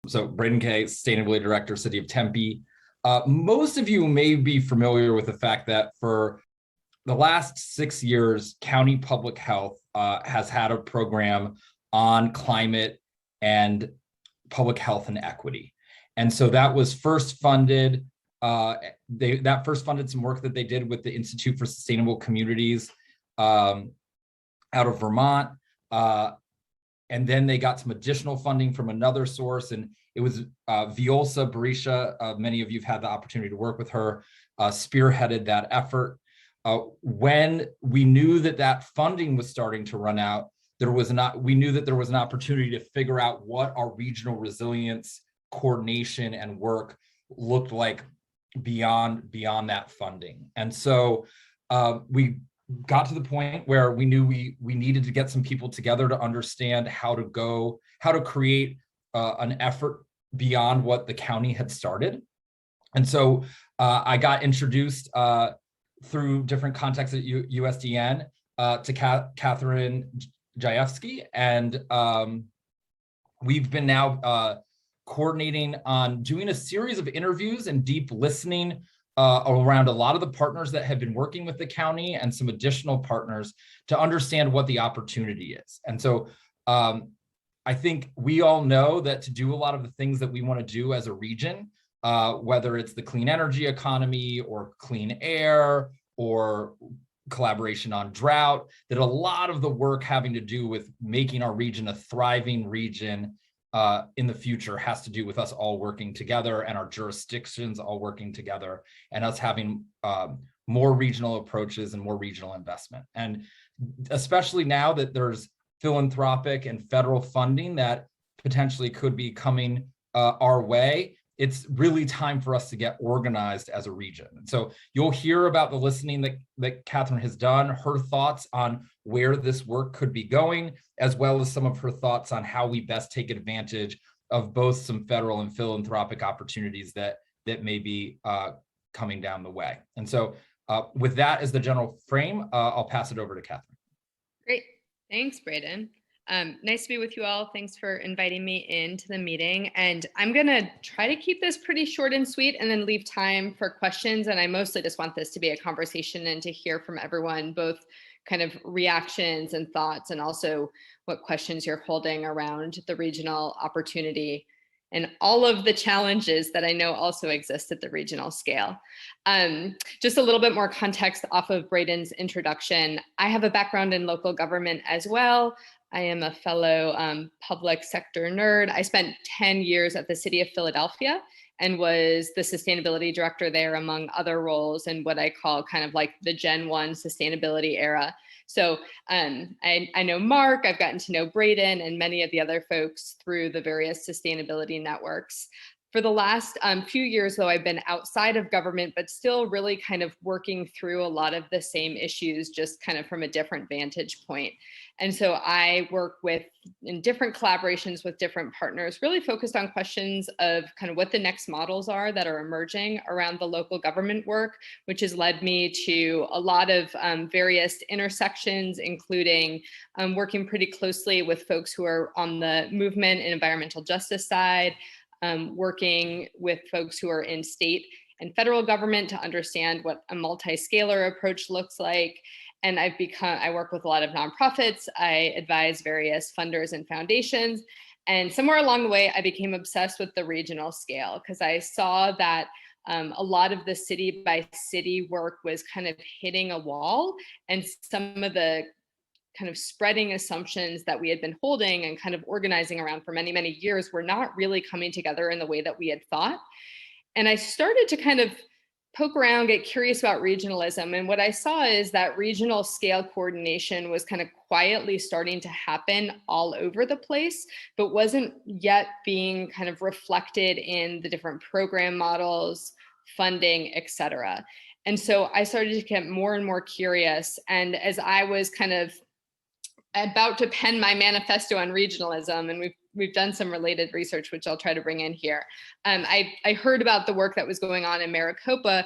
So Braden Kay, Sustainability Director, City of Tempe. Most of you may be familiar with the fact that for the last 6 years, County Public Health has had a program on climate and public health and equity. And so that was first funded, that first funded some work that they did with the Institute for Sustainable Communities out of Vermont. And then they got some additional funding from another source, and it was Violsa Barisha. Many of you have had the opportunity to work with her, spearheaded that effort. When we knew that that funding was starting to run out, we knew that there was an opportunity to figure out what our regional resilience coordination and work looked like beyond that funding. And so we got to the point where we knew we needed to get some people together to understand how to create an effort beyond what the county had started. And so I got introduced through different contacts at USDN to Katherine Gajeski, and we've been now coordinating on doing a series of interviews and deep listening around a lot of the partners that have been working with the county and some additional partners to understand what the opportunity is. And so I think we all know that to do a lot of the things that we want to do as a region, whether it's the clean energy economy or clean air or collaboration on drought, that a lot of the work having to do with making our region a thriving region in the future has to do with us all working together and our jurisdictions all working together and us having more regional approaches and more regional investment. And especially now that there's philanthropic and federal funding that potentially could be coming our way, it's really time for us to get organized as a region. And so you'll hear about the listening that Katherine has done, her thoughts on where this work could be going, as well as some of her thoughts on how we best take advantage of both some federal and philanthropic opportunities that may be coming down the way. And so with that as the general frame, I'll pass it over to Katherine. Great. Thanks, Braden. Nice to be with you all. Thanks for inviting me into the meeting. And I'm going to try to keep this pretty short and sweet and then leave time for questions. And I mostly just want this to be a conversation and to hear from everyone, both kind of reactions and thoughts, and also what questions you're holding around the regional opportunity and all of the challenges that I know also exist at the regional scale. Just a little bit more context off of Braden's introduction. I have a background in local government as well. I am a fellow public sector nerd. I spent 10 years at the city of Philadelphia and was the sustainability director there, among other roles, in what I call kind of like the Gen 1 sustainability era. So I know Mark, I've gotten to know Braden and many of the other folks through the various sustainability networks. For the last few years, though, I've been outside of government, but still really kind of working through a lot of the same issues, just kind of from a different vantage point. And so I work in different collaborations with different partners, really focused on questions of kind of what the next models are that are emerging around the local government work, which has led me to a lot of various intersections, including working pretty closely with folks who are on the movement and environmental justice side, working with folks who are in state and federal government to understand what a multi-scalar approach looks like. And I work with a lot of nonprofits. I advise various funders and foundations. And somewhere along the way, I became obsessed with the regional scale because I saw that a lot of the city by city work was kind of hitting a wall, and some of the kind of spreading assumptions that we had been holding and kind of organizing around for many, many years were not really coming together in the way that we had thought. And I started to kind of poke around, get curious about regionalism. And what I saw is that regional scale coordination was kind of quietly starting to happen all over the place, but wasn't yet being kind of reflected in the different program models, funding, et cetera. And so I started to get more and more curious. And as I was kind of about to pen my manifesto on regionalism, and we've done some related research, which I'll try to bring in here. I heard about the work that was going on in Maricopa,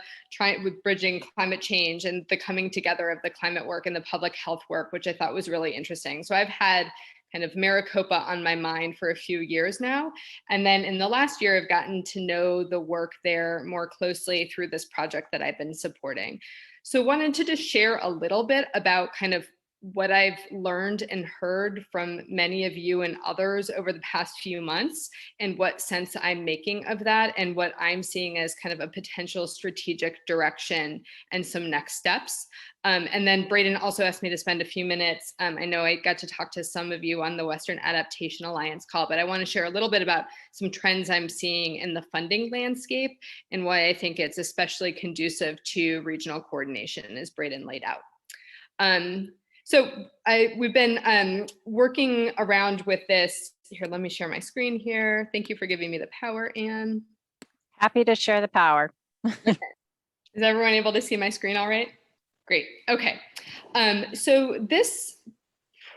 with bridging climate change and the coming together of the climate work and the public health work, which I thought was really interesting. So I've had kind of Maricopa on my mind for a few years now. And then in the last year, I've gotten to know the work there more closely through this project that I've been supporting. So wanted to just share a little bit about kind of what I've learned and heard from many of you and others over the past few months, and what sense I'm making of that, and what I'm seeing as kind of a potential strategic direction and some next steps. And then Braden also asked me to spend a few minutes. I know I got to talk to some of you on the Western Adaptation Alliance call, but I want to share a little bit about some trends I'm seeing in the funding landscape and why I think it's especially conducive to regional coordination, as Braden laid out. So we've been working around with this. Here, let me share my screen here. Thank you for giving me the power, Anne. Happy to share the power. Okay. Is everyone able to see my screen all right? Great. Okay. So this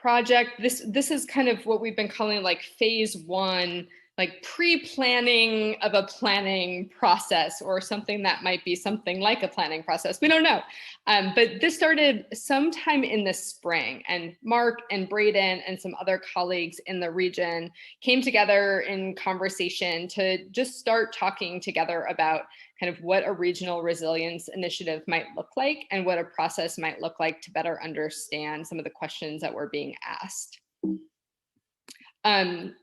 project, this is kind of what we've been calling like phase one, like pre-planning of a planning process, or something that might be something like a planning process. We don't know. But this started sometime in the spring, and Mark and Braden and some other colleagues in the region came together in conversation to just start talking together about kind of what a regional resilience initiative might look like and what a process might look like to better understand some of the questions that were being asked.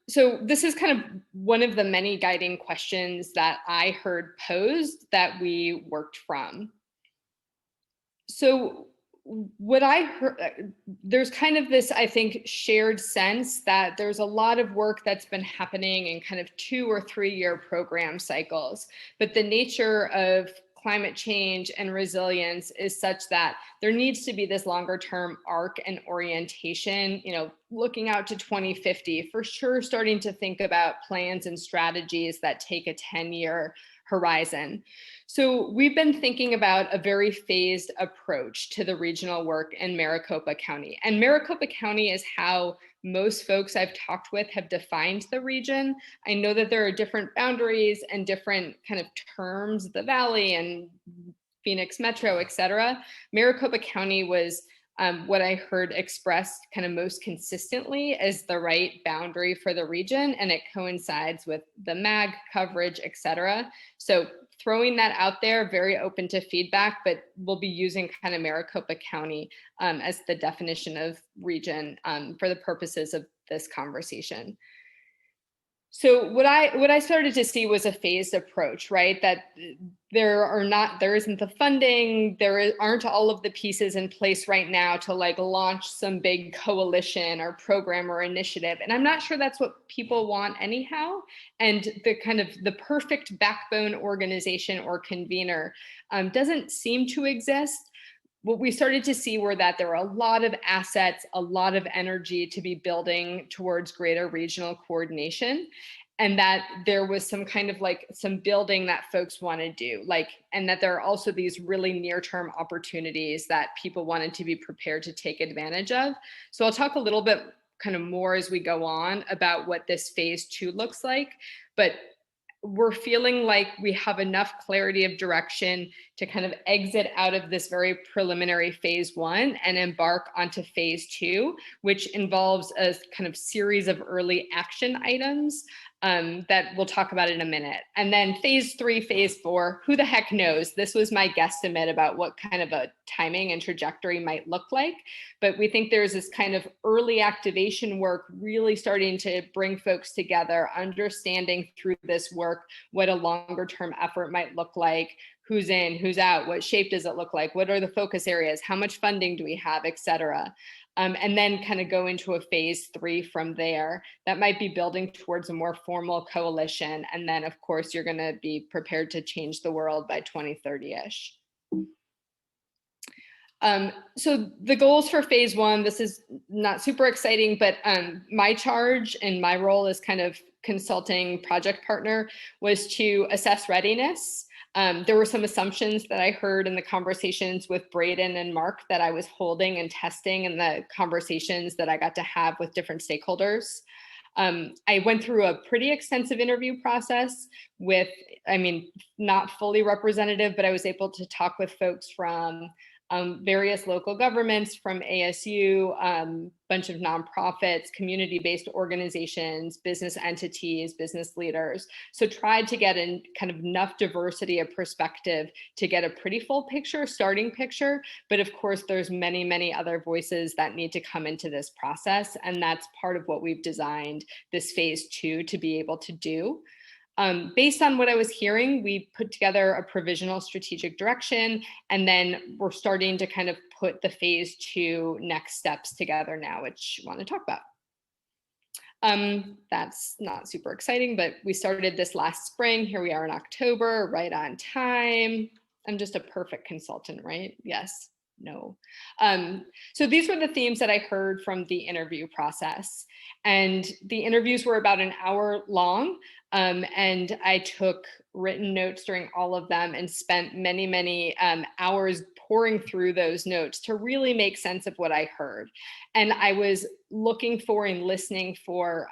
So this is kind of one of the many guiding questions that I heard posed that we worked from. So what I heard, there's kind of this, I think, shared sense that there's a lot of work that's been happening in kind of 2 or 3 year program cycles, but the nature of climate change and resilience is such that there needs to be this longer term arc and orientation, looking out to 2050, for sure, starting to think about plans and strategies that take a 10-year horizon. So we've been thinking about a very phased approach to the regional work in Maricopa County. And Maricopa County is how most folks I've talked with have defined the region. I know that there are different boundaries and different kind of terms, the Valley and Phoenix Metro, et cetera. Maricopa County was what I heard expressed kind of most consistently as the right boundary for the region, and it coincides with the MAG coverage, et cetera. So throwing that out there, very open to feedback, but we'll be using kind of Maricopa County as the definition of region for the purposes of this conversation. So what I started to see was a phased approach, right? That there isn't the funding, aren't all of the pieces in place right now to like launch some big coalition or program or initiative. And I'm not sure that's what people want anyhow. And the perfect backbone organization or convener doesn't seem to exist. What we started to see were that there were a lot of assets, a lot of energy to be building towards greater regional coordination, and that there was some kind of like some building that folks want to do, and that there are also these really near-term opportunities that people wanted to be prepared to take advantage of. So I'll talk a little bit kind of more as we go on about what this phase 2 looks like, but we're feeling like we have enough clarity of direction to kind of exit out of this very preliminary phase 1 and embark onto phase 2, which involves a kind of series of early action items that we'll talk about in a minute. And then phase 3, phase 4, who the heck knows? This was my guesstimate about what kind of a timing and trajectory might look like. But we think there's this kind of early activation work really starting to bring folks together, understanding through this work what a longer term effort might look like, who's in, who's out, what shape does it look like, what are the focus areas, how much funding do we have, et cetera. And then kind of go into a phase 3 from there that might be building towards a more formal coalition. And then of course, you're gonna be prepared to change the world by 2030-ish. So the goals for phase 1, this is not super exciting, but my charge and my role as kind of consulting project partner was to assess readiness. There were some assumptions that I heard in the conversations with Braden and Mark that I was holding and testing in the conversations that I got to have with different stakeholders. I went through a pretty extensive interview process with, not fully representative, but I was able to talk with folks from various local governments from ASU, bunch of nonprofits, community-based organizations, business entities, business leaders. So tried to get in kind of enough diversity of perspective to get a pretty full picture, starting picture. But of course, there's many, many other voices that need to come into this process. And that's part of what we've designed this phase 2 to be able to do. Based on what I was hearing, we put together a provisional strategic direction, and then we're starting to kind of put the phase 2 next steps together now, which I want to talk about. That's not super exciting, but we started this last spring. Here we are in October, right on time. I'm just a perfect consultant, right? Yes, no. So these were the themes that I heard from the interview process. And the interviews were about an hour long. And I took written notes during all of them and spent many, many hours pouring through those notes to really make sense of what I heard. And I was looking for and listening for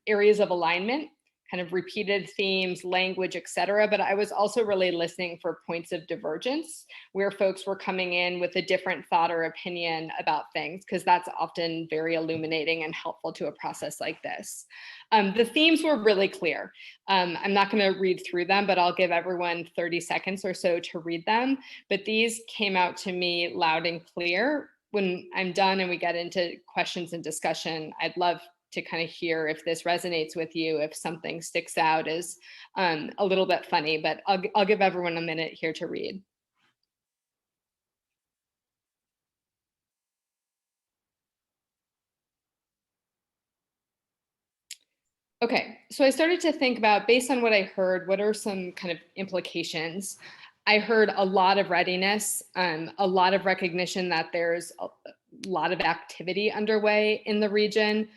areas of alignment, kind of repeated themes, language, et cetera. But I was also really listening for points of divergence where folks were coming in with a different thought or opinion about things, because that's often very illuminating and helpful to a process like this. The themes were really clear. I'm not going to read through them, but I'll give everyone 30 seconds or so to read them. But these came out to me loud and clear. When I'm done and we get into questions and discussion, I'd love to kind of hear if this resonates with you, if something sticks out as a little bit funny, but I'll give everyone a minute here to read. Okay, so I started to think about, based on what I heard, what are some kind of implications? I heard a lot of readiness, a lot of recognition that there's a lot of activity underway in the region.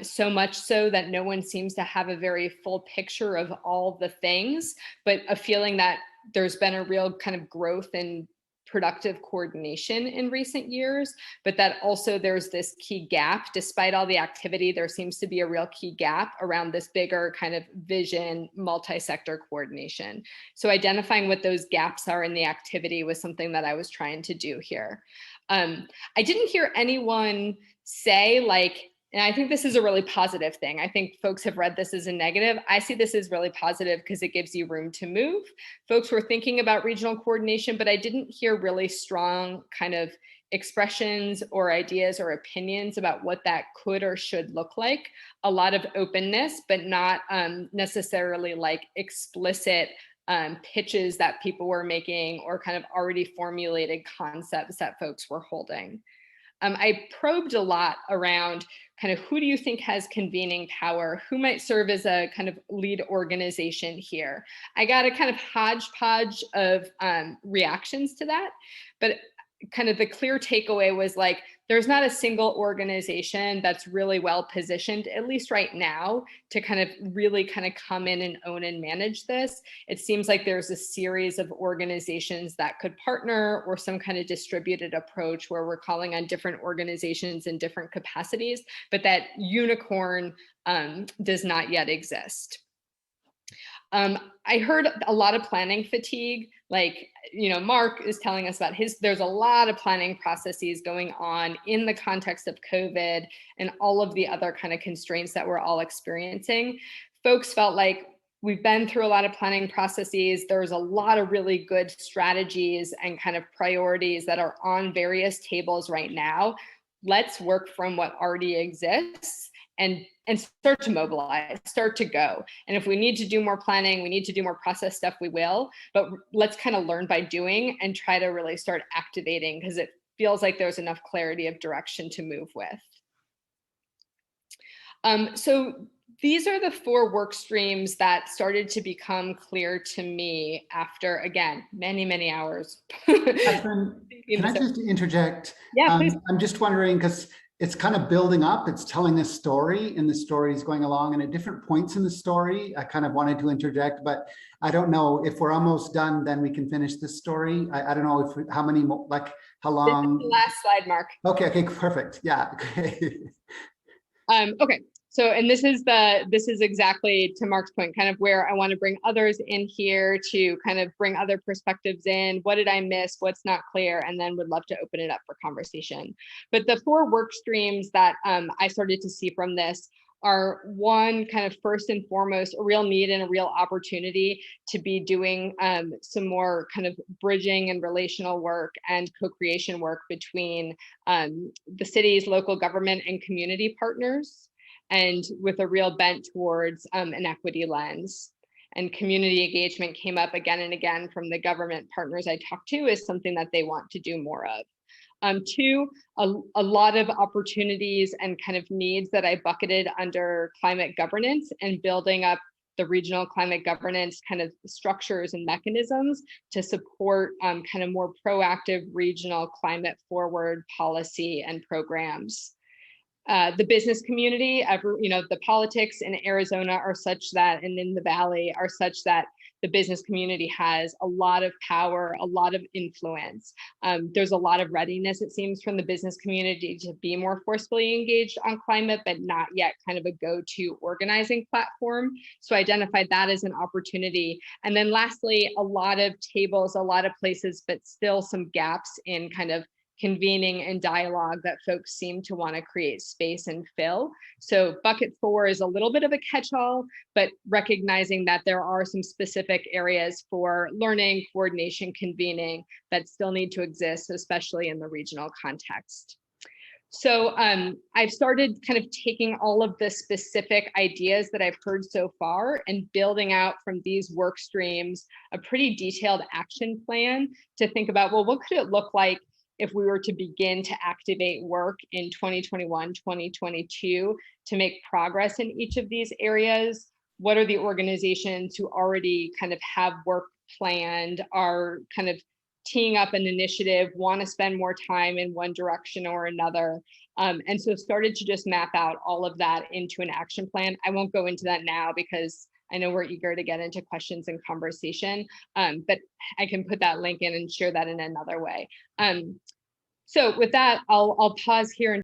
So much so that no one seems to have a very full picture of all the things, but a feeling that there's been a real kind of growth in productive coordination in recent years, but that also there's this key gap. Despite all the activity, there seems to be a real key gap around this bigger kind of vision, multi-sector coordination. So identifying what those gaps are in the activity was something that I was trying to do here. I didn't hear anyone say like, and I think this is a really positive thing. I think folks have read this as a negative. I see this as really positive because it gives you room to move. Folks were thinking about regional coordination, but I didn't hear really strong kind of expressions or ideas or opinions about what that could or should look like. A lot of openness, but not necessarily like explicit pitches that people were making or kind of already formulated concepts that folks were holding. I probed a lot around kind of who do you think has convening power? Who might serve as a kind of lead organization here? I got a kind of hodgepodge of reactions to that, but kind of the clear takeaway was like, there's not a single organization that's really well positioned, at least right now, to kind of really kind of come in and own and manage this. It seems like there's a series of organizations that could partner or some kind of distributed approach where we're calling on different organizations in different capacities, but that unicorn does not yet exist. I heard a lot of planning fatigue, like, you know, Mark is telling us about there's a lot of planning processes going on in the context of COVID and all of the other kind of constraints that we're all experiencing. Folks felt like we've been through a lot of planning processes. There's a lot of really good strategies and kind of priorities that are on various tables right now. Let's work from what already exists and start to mobilize, start to go. And if we need to do more planning, we need to do more process stuff, we will, but let's kind of learn by doing and try to really start activating because it feels like there's enough clarity of direction to move with. So these are the 4 work streams that started to become clear to me after, again, many, many hours. Katherine, can I just interject? Yeah, please. I'm just wondering, because it's kind of building up, it's telling a story and the story is going along, and at different points in the story, I kind of wanted to interject, but I don't know if we're almost done, then we can finish this story. I don't know if how many more, like how long. This is the last slide, Mark. Okay, perfect. Yeah. Okay. Okay, So, and this is exactly to Mark's point, kind of where I want to bring others in here to kind of bring other perspectives in. What did I miss? What's not clear? And then would love to open it up for conversation. But the 4 work streams that I started to see from this are, one, kind of first and foremost, a real need and a real opportunity to be doing some more kind of bridging and relational work and co-creation work between the city's local government and community partners, and with a real bent towards an equity lens. And community engagement came up again and again from the government partners I talked to as something that they want to do more of. 2, a lot of opportunities and kind of needs that I bucketed under climate governance and building up the regional climate governance kind of structures and mechanisms to support kind of more proactive regional climate forward policy and programs. The business community, the politics in Arizona are such that, and in the Valley are such that the business community has a lot of power, a lot of influence. There's a lot of readiness, it seems, from the business community to be more forcefully engaged on climate, but not yet kind of a go-to organizing platform. So I identified that as an opportunity. And then lastly, a lot of tables, a lot of places, but still some gaps in kind of convening and dialogue that folks seem to want to create space and fill. So bucket 4 is a little bit of a catch-all, but recognizing that there are some specific areas for learning, coordination, convening that still need to exist, especially in the regional context. So I've started kind of taking all of the specific ideas that I've heard so far and building out from these work streams a pretty detailed action plan to think about, well, what could it look like if we were to begin to activate work in 2021, 2022 to make progress in each of these areas? What are the organizations who already kind of have work planned, are kind of teeing up an initiative, want to spend more time in one direction or another? And so started to just map out all of that into an action plan. I won't go into that now because I know we're eager to get into questions and conversation, but I can put that link in and share that in another way. So with that, I'll pause here and